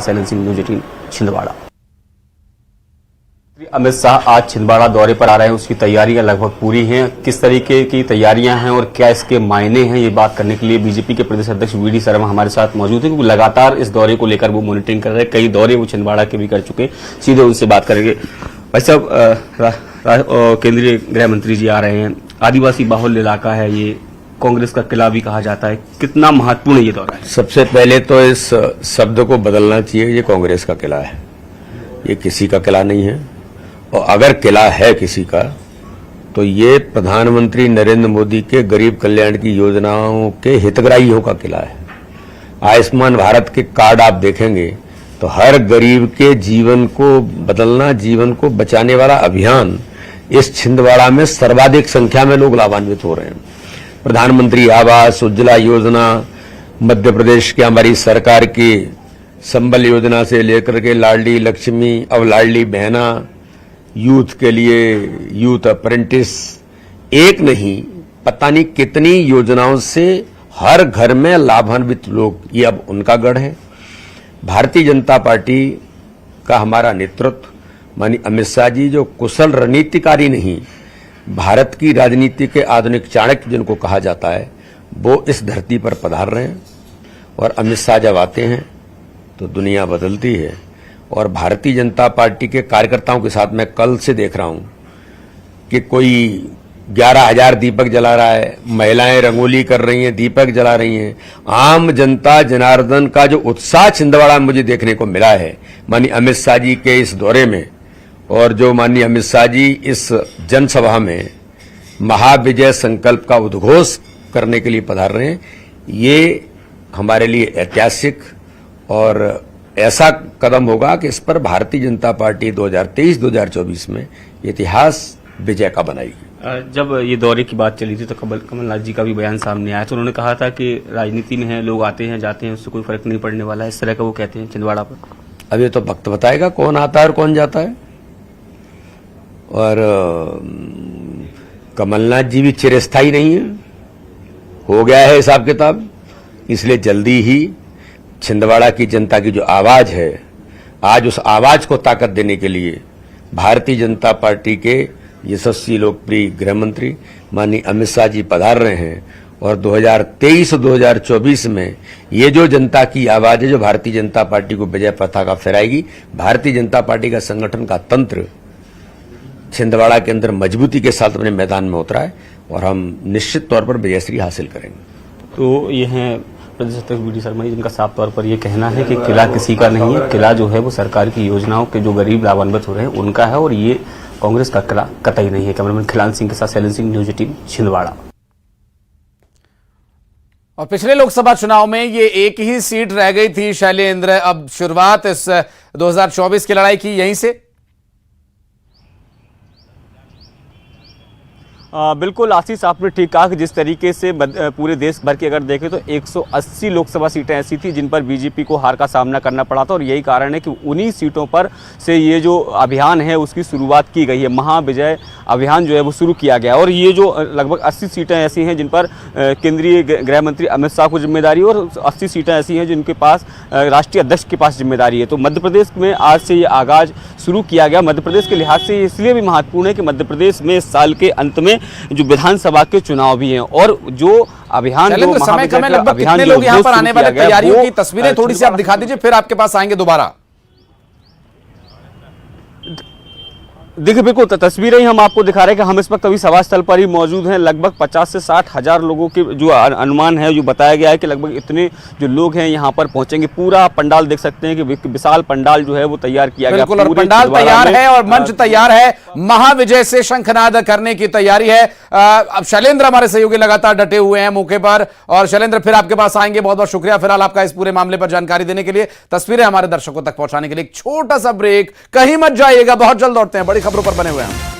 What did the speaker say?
Shailendra Singh news 18 Chhindwara. Amit Shah आज छिंदवाड़ा दौरे पर आ रहे हैं, उसकी तैयारियां लगभग पूरी हैं। किस तरीके की तैयारियां हैं और क्या इसके मायने हैं, ये बात करने के लिए बीजेपी के प्रदेश अध्यक्ष वीडी शर्मा हमारे साथ मौजूद हैं, क्योंकि लगातार इस दौरे को लेकर वो मॉनिटरिंग कर रहे हैं। कई दौरे वो छिंदवाड़ा के भी कर चुके, सीधे उनसे बात करेंगे। भाई साहब, केंद्रीय गृह मंत्री जी आ रहे हैं, आदिवासी बाहुल्य इलाका है, ये कांग्रेस का किला भी कहा जाता है, कितना महत्वपूर्ण ये दौरा है? सबसे पहले तो इस शब्द को बदलना चाहिए, ये कांग्रेस का किला है, ये किसी का किला नहीं है। और अगर किला है किसी का तो ये प्रधानमंत्री नरेंद्र मोदी के गरीब कल्याण की योजनाओं के हितग्राहियों का किला है। आयुष्मान भारत के कार्ड आप देखेंगे तो हर गरीब के जीवन को बदलना, जीवन को बचाने वाला अभियान इस छिंदवाड़ा में सर्वाधिक संख्या में लोग लाभान्वित हो रहे हैं। प्रधानमंत्री आवास, उज्ज्वला योजना, मध्य प्रदेश की हमारी सरकार की संबल योजना से लेकर के लाडली लक्ष्मी, अब लाडली बहना, यूथ के लिए यूथ अप्रेंटिस, एक नहीं पता नहीं कितनी योजनाओं से हर घर में लाभान्वित लोग, ये अब उनका गढ़ है। भारतीय जनता पार्टी का हमारा नेतृत्व माननीय अमित शाह जी, जो कुशल रणनीतिकारी नहीं, भारत की राजनीति के आधुनिक चाणक्य जिनको कहा जाता है, वो इस धरती पर पधार रहे हैं। और अमित शाह जब आते हैं तो दुनिया बदलती है। और भारतीय जनता पार्टी के कार्यकर्ताओं के साथ मैं कल से देख रहा हूं कि कोई 11,000 दीपक जला रहा है, महिलाएं रंगोली कर रही हैं, दीपक जला रही हैं। आम जनता जनार्दन का जो उत्साह छिंदवाड़ा में मुझे देखने को मिला है माननीय अमित शाह जी के इस दौरे में, और जो माननीय अमित शाह जी इस जनसभा में महाविजय संकल्प का उद्घोष करने के लिए पधार रहे हैं, ये हमारे लिए ऐतिहासिक और ऐसा कदम होगा कि इस पर भारतीय जनता पार्टी 2023-2024 में इतिहास विजय का बनाएगी। जब ये दौरे की बात चली थी तो कमलनाथ जी का भी बयान सामने आया, तो उन्होंने कहा था कि राजनीति में है, लोग आते हैं जाते हैं, उससे कोई फर्क नहीं पड़ने वाला है, इस तरह का वो कहते हैं छिंदवाड़ा पर। अब ये तो वक्त बताएगा कौन आता है और कौन जाता है। और कमलनाथ जी भी चिरस्थायी नहीं है, हो गया है हिसाब किताब, इसलिए जल्दी ही छिंदवाड़ा की जनता की जो आवाज है, आज उस आवाज को ताकत देने के लिए भारतीय जनता पार्टी के यशस्वी लोकप्रिय गृह मंत्री माननीय अमित शाह जी पधार रहे हैं। और 2023-2024 में ये जो जनता की आवाज है, जो भारतीय जनता पार्टी को विजय पताका फहराएगी, भारतीय जनता पार्टी का संगठन का तंत्र छिंदवाड़ा के अंदर मजबूती के साथ अपने मैदान में उतरा है और हम निश्चित तौर पर विजयश्री हासिल करेंगे। तो ये है प्रदेश अध्यक्ष वीडी शर्मा जी, जिनका साफ तौर पर यह कहना है कि किला किसी का नहीं है, किला जो है वो सरकार की योजनाओं के जो गरीब लाभान्वित हो रहे हैं उनका है, और ये कांग्रेस का किला कतई नहीं है। कैमरामैन खिलान सिंह के साथ शैलेंद्र सिंह, न्यूज 18 छिंदवाड़ा। और पिछले लोकसभा चुनाव में ये एक ही सीट रह गई थी शैलेंद्र, अब शुरुआत इस 2024 की लड़ाई की यहीं से। बिल्कुल आशीष, आपने ठीक कहा कि जिस तरीके से पूरे देश भर की अगर देखें तो 180 लोकसभा सीटें ऐसी थी जिन पर बीजेपी को हार का सामना करना पड़ा था, और यही कारण है कि उन्हीं सीटों पर से ये जो अभियान है उसकी शुरुआत की गई है। महाविजय अभियान जो है वो शुरू किया गया, और ये जो लगभग 80 सीटें ऐसी हैं जिन पर केंद्रीय गृह मंत्री अमित शाह को जिम्मेदारी, और 80 सीटें ऐसी हैं जिनके पास राष्ट्रीय अध्यक्ष के पास जिम्मेदारी है। तो मध्य प्रदेश में आज से ये आगाज शुरू किया गया। मध्य प्रदेश के लिहाज से इसलिए भी महत्वपूर्ण है कि मध्य प्रदेश में इस साल के अंत में जो विधानसभा के चुनाव भी हैं, और जो अभियान समय कम है, लगभग कितने लोग यहाँ पर आने वाले, तैयारियों की तस्वीरें थोड़ी सी आप दिखा दीजिए, फिर आपके पास आएंगे दोबारा। देखिए बिल्कुल तस्वीरें ही हम आपको दिखा रहे हैं कि हम इस वक्त अभी सभा स्थल पर ही मौजूद हैं। लगभग 50 से 60 हजार लोगों के जो अनुमान है, जो बताया गया है कि लगभग इतने जो लोग हैं यहाँ पर पहुंचेंगे। पूरा पंडाल देख सकते हैं कि विशाल पंडाल जो है वो तैयार किया गया, और पंडाल तैयार है और मंच तैयार है, महाविजय से शंखनाद करने की तैयारी है। अब शैलेंद्र हमारे सहयोगी लगातार डटे हुए हैं मौके पर, और शैलेंद्र फिर आपके पास आएंगे। बहुत बहुत शुक्रिया फिलहाल आपका इस पूरे मामले पर जानकारी देने के लिए, तस्वीरें हमारे दर्शकों तक पहुंचाने के लिए। एक छोटा सा ब्रेक, कहीं मत जाइएगा, बहुत जल्द लौटते हैं, बड़ी खबरों पर बने हुए हैं।